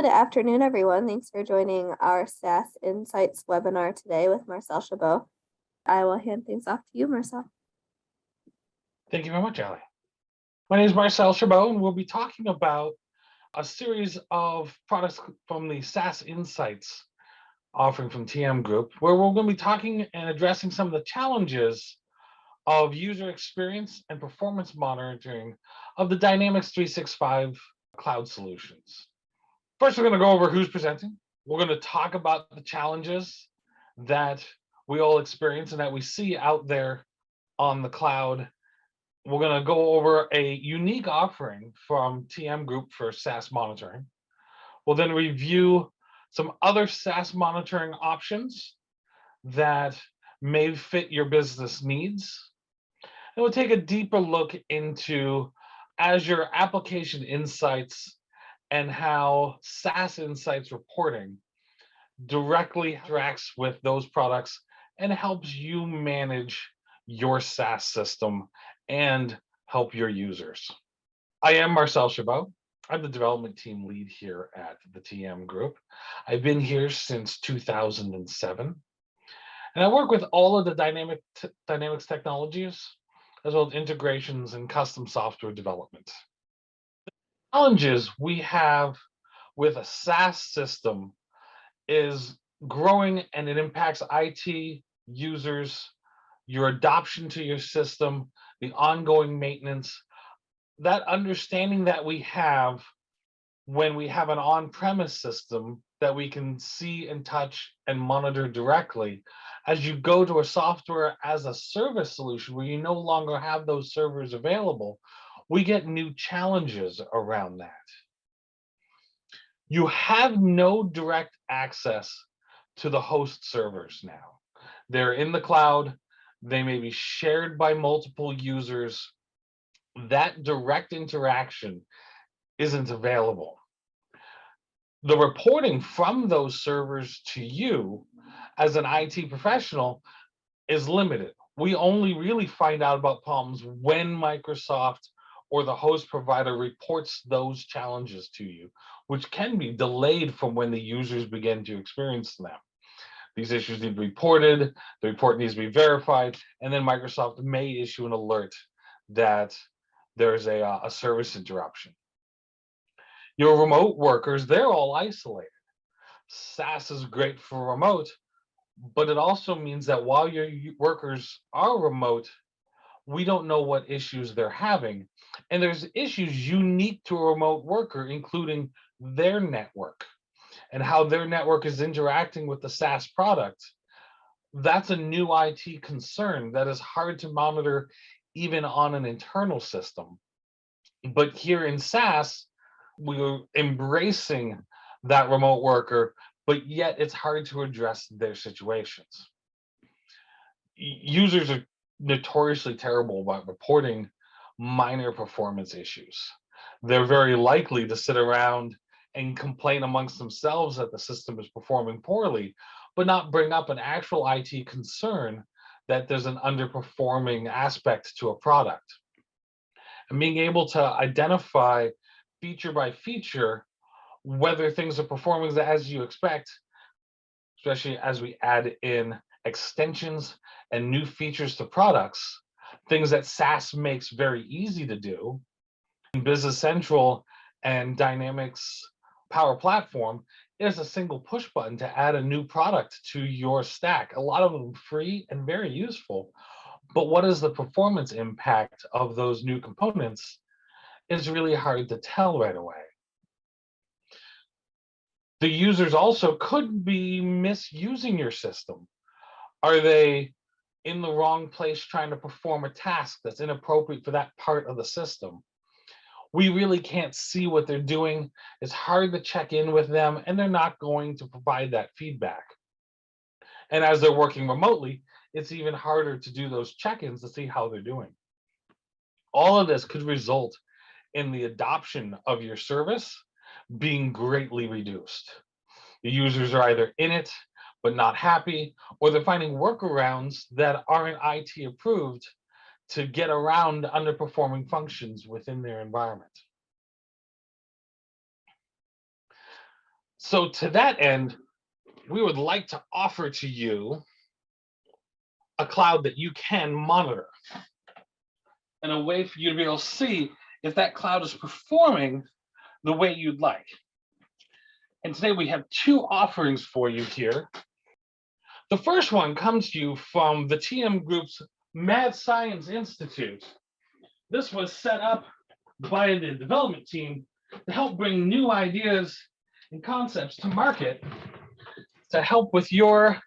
Good afternoon, everyone. Thanks for joining our SaaS Insights webinar today with Marcel Chabot. I will hand things off to you, Marcel. Thank you very much, Ali. My name is Marcel Chabot, and we'll be talking about a series of products from the SaaS Insights offering from TM Group, where we're going to be talking and addressing some of the challenges of user experience and performance monitoring of the Dynamics 365 cloud solutions. First, we're going to go over who's presenting. We're going to talk about the challenges that we all experience and that we see out there on the cloud. We're going to go over a unique offering from TM Group for SaaS monitoring. We'll then review some other SaaS monitoring options that may fit your business needs. And we'll take a deeper look into Azure Application Insights and how SaaS Insights reporting directly interacts with those products and helps you manage your SaaS system and help your users. I am Marcel Chabot. I'm the development team lead here at the TM Group. I've been here since 2007. And I work with all of the Dynamics technologies, as well as integrations and custom software development. Challenges we have with a SaaS system is growing, and it impacts IT users, your adoption to your system, the ongoing maintenance, that understanding that we have when we have an on-premise system that we can see and touch and monitor directly. As you go to a software as a service solution where you no longer have those servers available, we get new challenges around that. You have no direct access to the host servers now. They're in the cloud. They may be shared by multiple users. That direct interaction isn't available. The reporting from those servers to you as an IT professional is limited. We only really find out about problems when Microsoft or the host provider reports those challenges to you, which can be delayed from when the users begin to experience them. These issues need to be reported, the report needs to be verified, and then Microsoft may issue an alert that there's a service interruption. Your remote workers, they're all isolated. SaaS is great for remote, but it also means that while your workers are remote, we don't know what issues they're having. And there's issues unique to a remote worker, including their network and how their network is interacting with the SaaS product. That's a new IT concern that is hard to monitor even on an internal system. But here in SaaS, we're embracing that remote worker, but yet it's hard to address their situations. Users are notoriously terrible about reporting minor performance issues. They're very likely to sit around and complain amongst themselves that the system is performing poorly, but not bring up an actual IT concern that there's an underperforming aspect to a product. And being able to identify feature by feature whether things are performing as you expect, especially as we add in extensions and new features to products, things that SaaS makes very easy to do. In Business Central and Dynamics Power Platform, is a single push button to add a new product to your stack. A lot of them free and very useful. But what is the performance impact of those new components is really hard to tell right away. The users also could be misusing your system. Are they in the wrong place trying to perform a task that's inappropriate for that part of the system? We really can't see what they're doing. It's hard to check in with them, and they're not going to provide that feedback. And as they're working remotely, it's even harder to do those check-ins to see how they're doing. All of this could result in the adoption of your service being greatly reduced. The users are either in it, but not happy, or they're finding workarounds that aren't IT approved to get around underperforming functions within their environment. So to that end, we would like to offer to you a cloud that you can monitor and a way for you to be able to see if that cloud is performing the way you'd like. And today we have two offerings for you here. The first one comes to you from the TM Group's Mad Science Institute. This was set up by the development team to help bring new ideas and concepts to market to help with your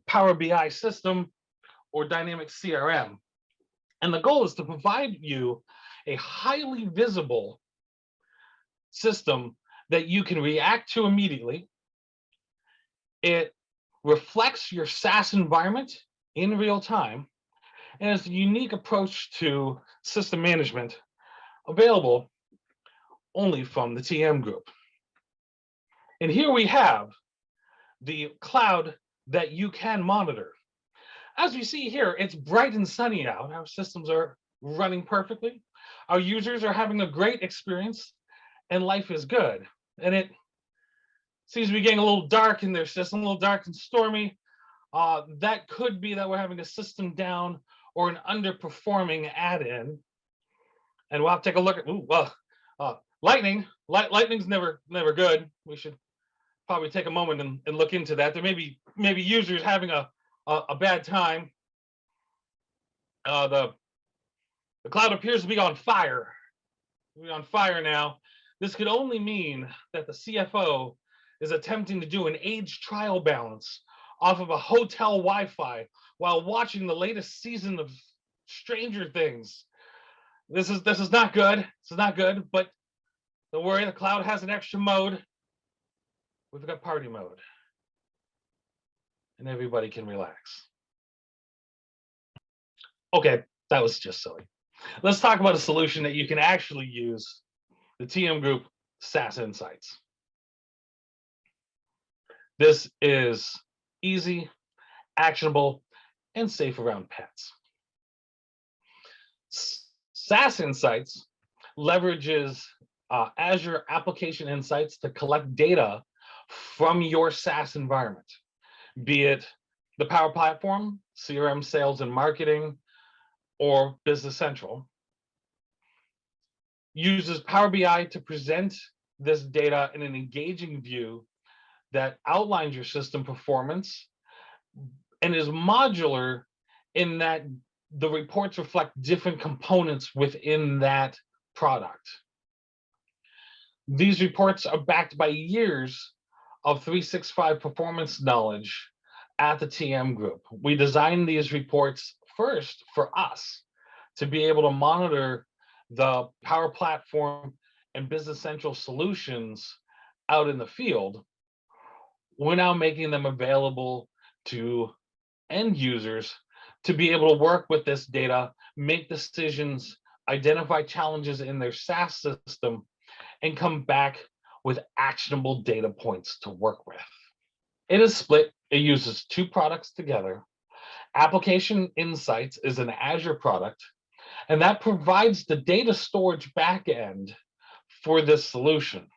Power BI system or dynamic CRM. And the goal is to provide you a highly visible system that you can react to immediately. It reflects your SaaS environment in real time and is a unique approach to system management available only from the TM Group. And here we have the cloud that you can monitor. As we see here, it's bright and sunny out. Our systems are running perfectly. Our users are having a great experience and life is good. And it seems to be getting a little dark in their system, a little dark and stormy. That could be that we're having a system down or an underperforming add-in. And we'll have to take a look at, lightning's never good. We should probably take a moment and look into that. There may be users having a bad time. The cloud appears to be on fire. We're on fire now. This could only mean that the CFO is attempting to do an age trial balance off of a hotel Wi-Fi while watching the latest season of Stranger Things. This is not good. This is not good, but don't worry, the cloud has an extra mode. We've got party mode. And everybody can relax. Okay, that was just silly. Let's talk about a solution that you can actually use, the TM Group SaaS Insights. This is easy, actionable, and safe around pets. SaaS Insights leverages Azure Application Insights to collect data from your SaaS environment, be it the Power Platform, CRM, sales and marketing, or Business Central. Uses Power BI to present this data in an engaging view that outlines your system performance and is modular in that the reports reflect different components within that product. These reports are backed by years of 365 performance knowledge at the TM Group. We designed these reports first for us to be able to monitor the Power Platform and Business Central solutions out in the field. We're now making them available to end users to be able to work with this data, make decisions, identify challenges in their SaaS system, and come back with actionable data points to work with. It is split. It uses two products together. Application Insights is an Azure product, and that provides the data storage backend for this solution.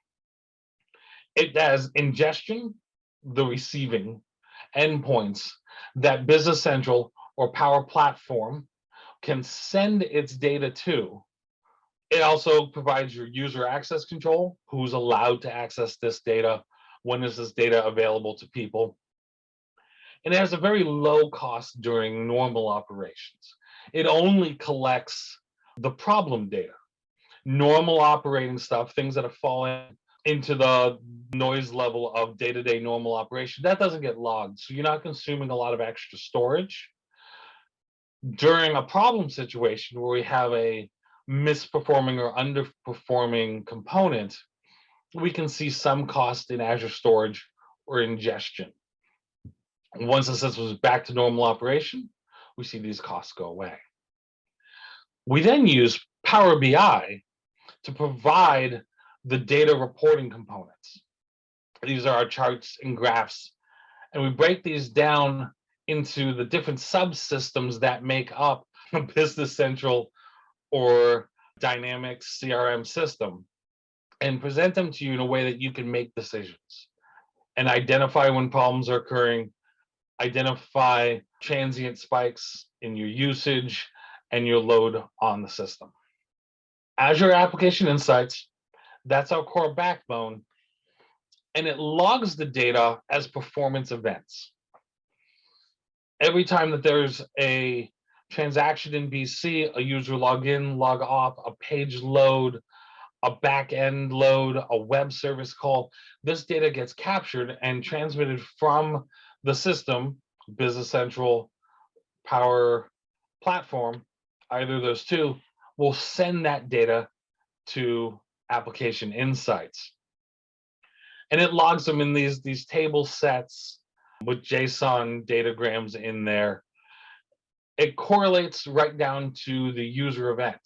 It has ingestion, the receiving endpoints that Business Central or Power Platform can send its data to. It also provides your user access control, who's allowed to access this data, when is this data available to people. And it has a very low cost during normal operations. It only collects the problem data, normal operating stuff, things that are falling into the noise level of day-to-day normal operation. That doesn't get logged, so you're not consuming a lot of extra storage. During a problem situation where we have a misperforming or underperforming component, we can see some cost in Azure storage or ingestion. Once the system is back to normal operation, we see these costs go away. We then use Power BI to provide the data reporting components. These are our charts and graphs, and we break these down into the different subsystems that make up a Business Central or Dynamics CRM system and present them to you in a way that you can make decisions. and identify when problems are occurring, identify transient spikes in your usage and your load on the system. Azure Application Insights, that's our core backbone, and it logs the data as performance events. Every time that there's a transaction in BC, a user log in, log off, a page load, a back end load, a web service call, this data gets captured and transmitted from the system, Business Central, Power Platform, either of those two, will send that data to Application Insights. And it logs them in these table sets with JSON datagrams in there. It correlates right down to the user event.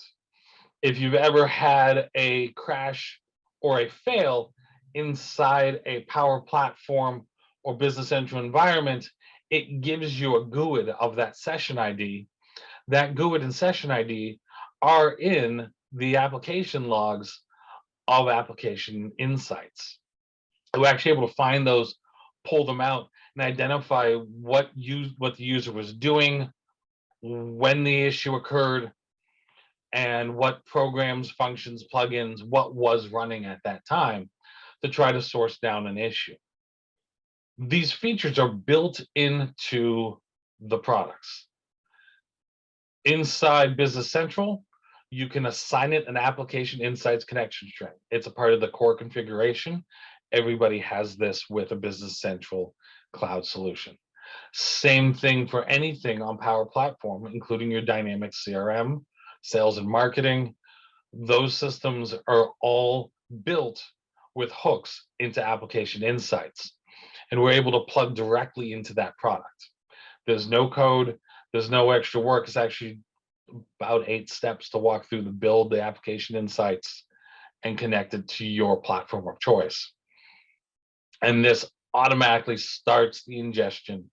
If you've ever had a crash or a fail inside a Power Platform or Business Central environment, it gives you a GUID of that session ID. That GUID and session ID are in the application logs of Application Insights. We're actually able to find those, pull them out, and identify what the user was doing, when the issue occurred, and what programs, functions, plugins, what was running at that time to try to source down an issue. These features are built into the products. Inside Business Central, you can assign it an Application Insights connection string. It's a part of the core configuration. Everybody has this with a Business Central cloud solution. Same thing for anything on Power Platform, including your Dynamics CRM, sales and marketing. Those systems are all built with hooks into Application Insights, and we're able to plug directly into that product. There's no code, there's no extra work. It's actually about 8 steps to walk through to build the Application Insights and connect it to your platform of choice. And this automatically starts the ingestion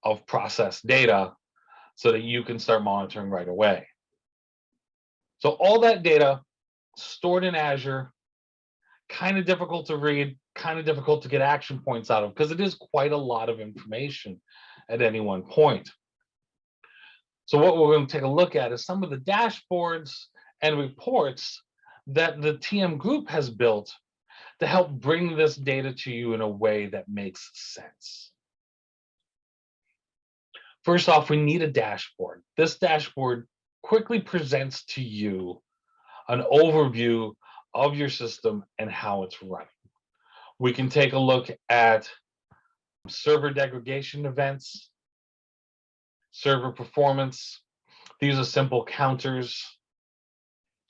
of processed data so that you can start monitoring right away. So all that data stored in Azure, kind of difficult to read, kind of difficult to get action points out of, because it is quite a lot of information at any one point. So what we're going to take a look at is some of the dashboards and reports that the TM group has built to help bring this data to you in a way that makes sense. First off, we need a dashboard. This dashboard quickly presents to you an overview of your system and how it's running. We can take a look at server degradation events, server performance. These are simple counters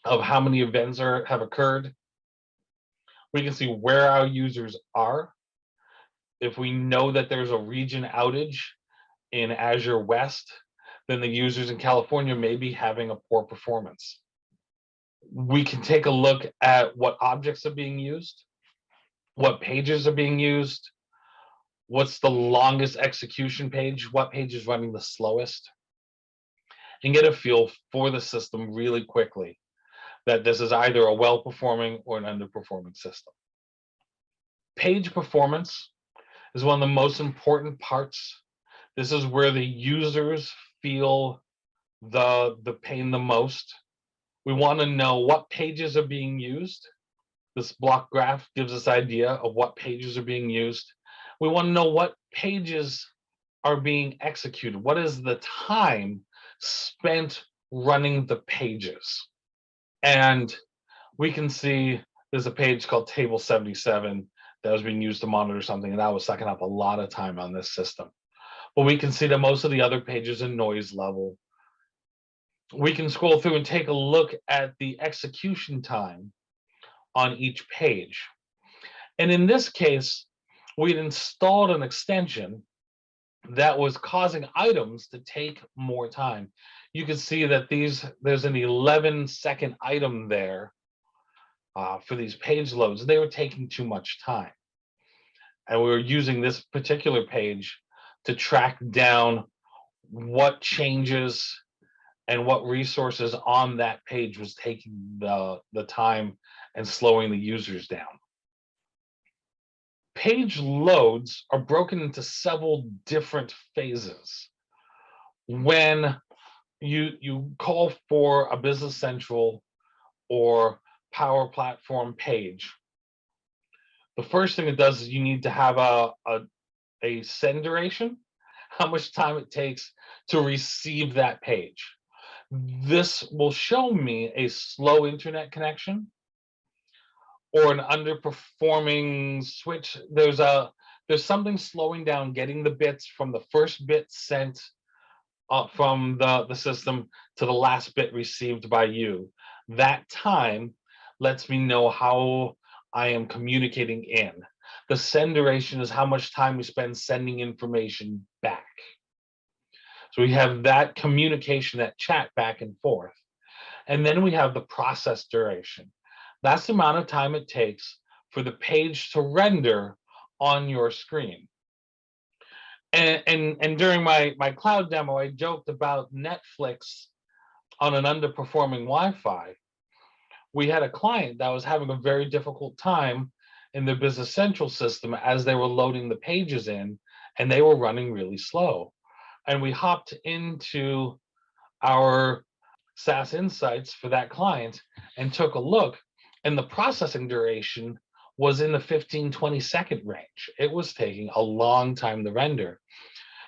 of how many events have occurred. We can see where our users are. If we know that there's a region outage in Azure West, then the users in California may be having a poor performance. We can take a look at what objects are being used, what pages are being used, what's the longest execution page, what page is running the slowest, and get a feel for the system really quickly, that this is either a well-performing or an underperforming system. Page performance is one of the most important parts. This is where the users feel the pain the most. We want to know what pages are being used. This block graph gives us an idea of what pages are being used. We want to know what pages are being executed. What is the time spent running the pages? And we can see there's a page called Table 77 that was being used to monitor something, and that was sucking up a lot of time on this system. But we can see that most of the other pages are noise level. We can scroll through and take a look at the execution time on each page. And in this case, we'd installed an extension that was causing items to take more time. You can see that there's an 11-second item there for these page loads. They were taking too much time. And we were using this particular page to track down what changes and what resources on that page was taking the time and slowing the users down. Page loads are broken into several different phases. When you call for a Business Central or Power Platform page, the first thing it does is you need to have a send duration, how much time it takes to receive that page. This will show me a slow internet connection or an underperforming switch. There's something slowing down getting the bits from the first bit sent from the system to the last bit received by you. That time lets me know how I am communicating in. The send duration is how much time we spend sending information back. So we have that communication, that chat back and forth. And then we have the process duration. That's the amount of time it takes for the page to render on your screen. And during my cloud demo, I joked about Netflix on an underperforming Wi-Fi. We had a client that was having a very difficult time in their Business Central system as they were loading the pages in, and they were running really slow. And we hopped into our SaaS Insights for that client and took a look, and the processing duration was in the 15-20 second range. It was taking a long time to render.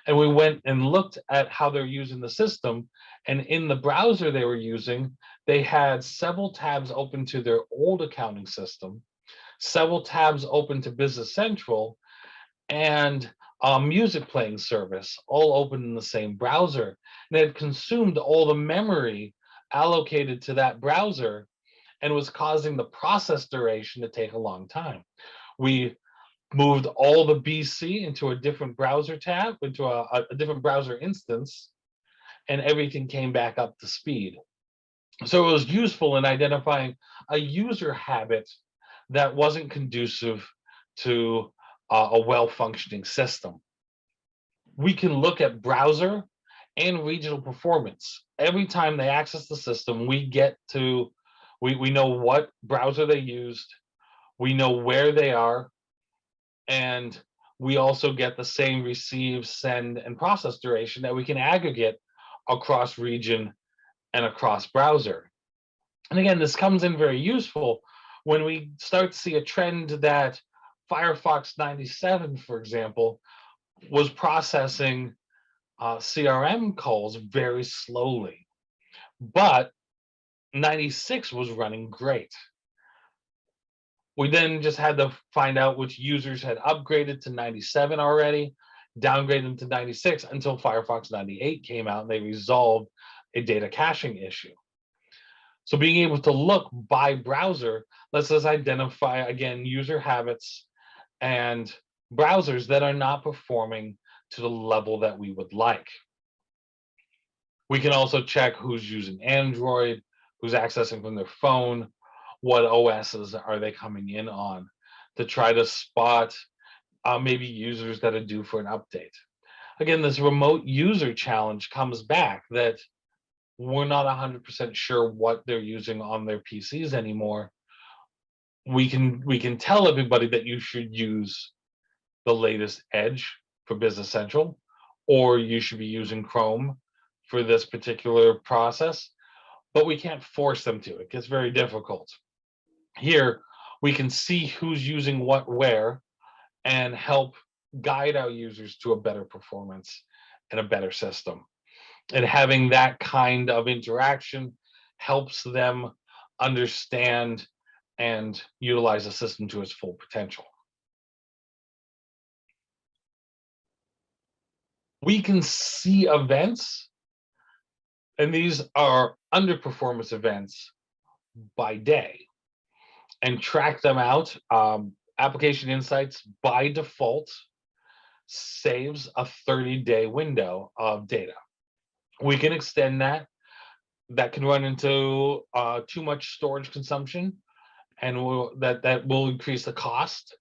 And we went and looked at how they're using the system, and in the browser they were using, they had several tabs open to their old accounting system, several tabs open to Business Central, and a music playing service all open in the same browser. And it had consumed all the memory allocated to that browser and was causing the process duration to take a long time. We moved all the BC into a different browser tab, into a different browser instance, and everything came back up to speed. So it was useful in identifying a user habit that wasn't conducive to a well-functioning system. We can look at browser and regional performance. Every time they access the system, we know what browser they used, we know where they are, and we also get the same receive, send, and process duration that we can aggregate across region and across browser. And again, this comes in very useful when we start to see a trend that Firefox 97, for example, was processing CRM calls very slowly, but 96 was running great. We then just had to find out which users had upgraded to 97 already, downgraded them to 96 until Firefox 98 came out and they resolved a data caching issue. So being able to look by browser lets us identify, again, user habits and browsers that are not performing to the level that we would like. We can also check who's using Android, who's accessing from their phone, what OSs are they coming in on, to try to spot maybe users that are due for an update. Again, this remote user challenge comes back that we're not 100% sure what they're using on their PCs anymore. We can tell everybody that you should use the latest Edge for Business Central, or you should be using Chrome for this particular process, but we can't force them to. It gets very difficult. Here, we can see who's using what where and help guide our users to a better performance and a better system. And having that kind of interaction helps them understand and utilize the system to its full potential. We can see events, and these are underperformance events by day, and track them out. Application Insights by default saves a 30-day window of data. We can extend that. That can run into too much storage consumption, and that will increase the cost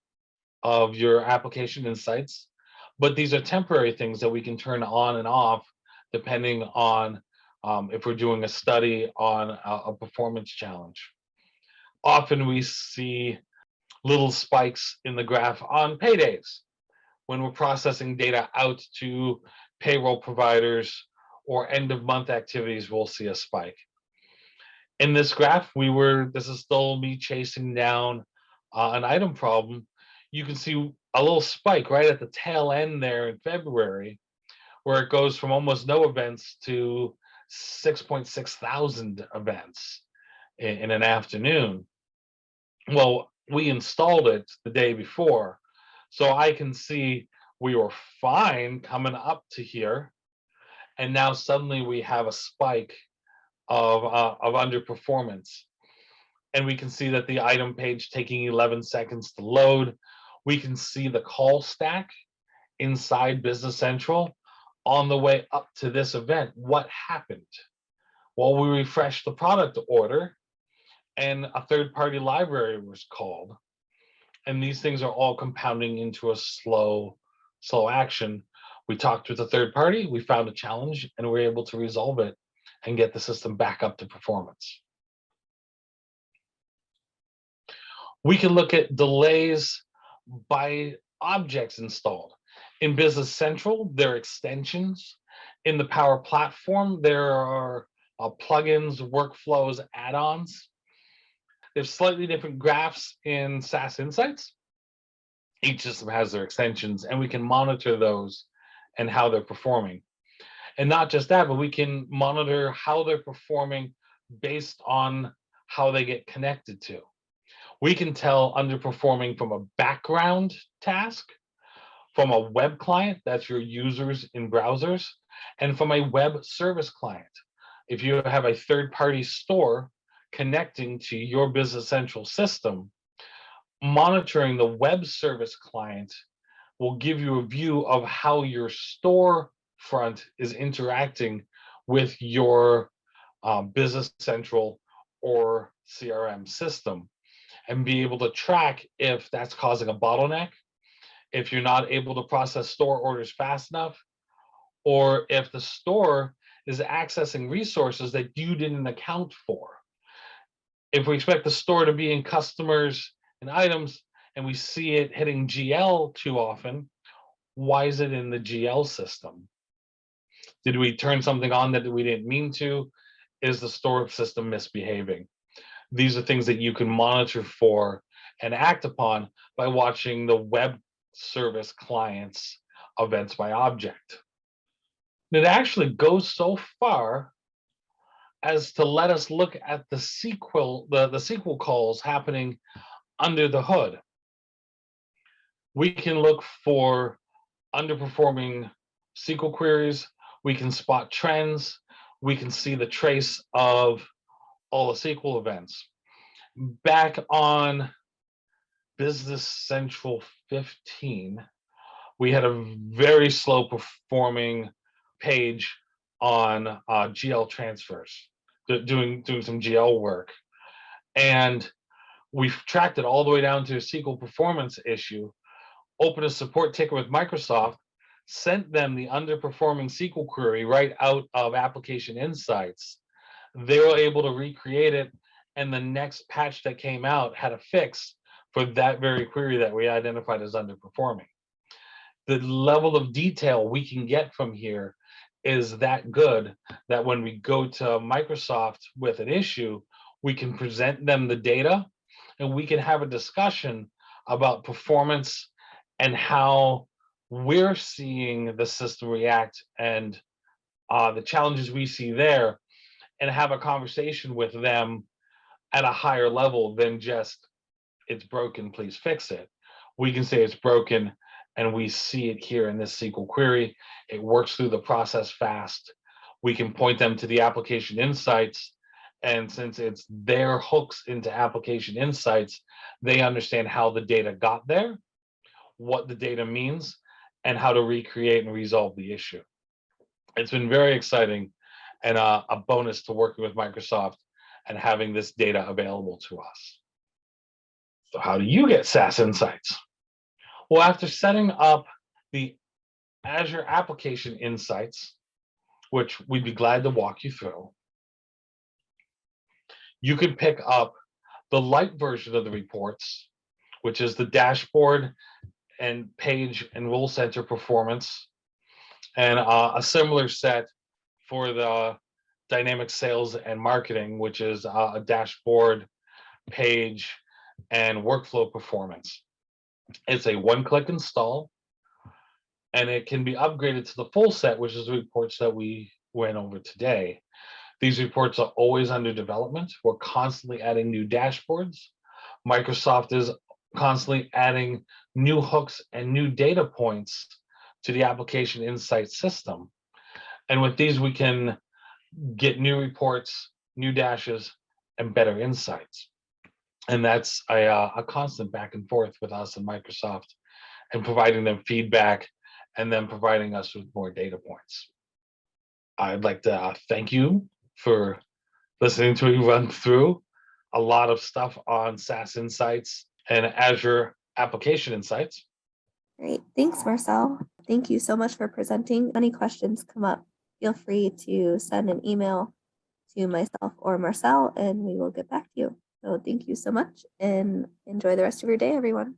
of your Application Insights. But these are temporary things that we can turn on and off depending on if we're doing a study on a performance challenge. Often we see little spikes in the graph on paydays. When we're processing data out to payroll providers or end of month activities, we'll see a spike. In this graph, this is still me chasing down an item problem. You can see a little spike right at the tail end there in February, where it goes from almost no events to 6.6 thousand events in an afternoon. Well, we installed it the day before, so I can see we were fine coming up to here, and now suddenly we have a spike of underperformance. And we can see that the item page taking 11 seconds to load. We can see the call stack inside Business Central on the way up to this event. What happened? Well, we refreshed the product order and a third-party library was called. And these things are all compounding into a slow action. We talked with a third party, we found a challenge, and we were able to resolve it and get the system back up to performance. We can look at delays by objects installed. In Business Central, there are extensions. In the Power Platform, there are plugins, workflows, add-ons. There's slightly different graphs in SaaS Insights. Each system has their extensions, and we can monitor those and how they're performing. And not just that, but we can monitor how they're performing based on how they get connected to. We can tell underperforming from a background task, from a web client, that's your users in browsers, and from a web service client. If you have a third-party store connecting to your Business Central system, monitoring the web service client will give you a view of how your store front is interacting with your Business Central or CRM system, and be able to track if that's causing a bottleneck, if you're not able to process store orders fast enough, or if the store is accessing resources that you didn't account for. If we expect the store to be in customers and items and we see it hitting GL too often, why is it in the GL system? Did we turn something on that we didn't mean to? Is the store system misbehaving? These are things that you can monitor for and act upon by watching the web service clients events by object. And it actually goes so far as to let us look at the SQL calls happening under the hood. We can look for underperforming SQL queries. We can spot trends. We can see the trace of all the SQL events. Back on Business Central 15, we had a very slow performing page on GL transfers, doing some GL work. And we've tracked it all the way down to a SQL performance issue, opened a support ticket with Microsoft, sent them the underperforming SQL query right out of Application Insights. They were able to recreate it, and the next patch that came out had a fix for that very query that we identified as underperforming. The level of detail we can get from here is that good that when we go to Microsoft with an issue, we can present them the data and we can have a discussion about performance and how we're seeing the system react and the challenges we see there, and have a conversation with them at a higher level than just, it's broken, please fix it. We can say it's broken and we see it here in this SQL query. It works through the process fast. We can point them to the Application Insights, and since it's their hooks into Application Insights, they understand how the data got there, what the data means, and how to recreate and resolve the issue. It's been very exciting and a bonus to working with Microsoft and having this data available to us. So how do you get SaaS Insights? Well, after setting up the Azure Application Insights, which we'd be glad to walk you through, you can pick up the light version of the reports, which is the dashboard and page and rule center performance, and a similar set for the dynamic sales and marketing, which is a dashboard, page, and workflow performance. It's a one-click install, and it can be upgraded to the full set, which is the reports that we went over today. These reports are always under development. We're constantly adding new dashboards. Microsoft is constantly adding new hooks and new data points to the application insight system. And with these, we can get new reports, new dashes, and better insights. And that's a constant back and forth with us and Microsoft, and providing them feedback and then providing us with more data points. I'd like to thank you for listening to me run through a lot of stuff on SaaS Insights and Azure Application Insights. Great. Thanks, Marcel. Thank you so much for presenting. If any questions come up, feel free to send an email to myself or Marcel, and we will get back to you. So thank you so much, and enjoy the rest of your day, everyone.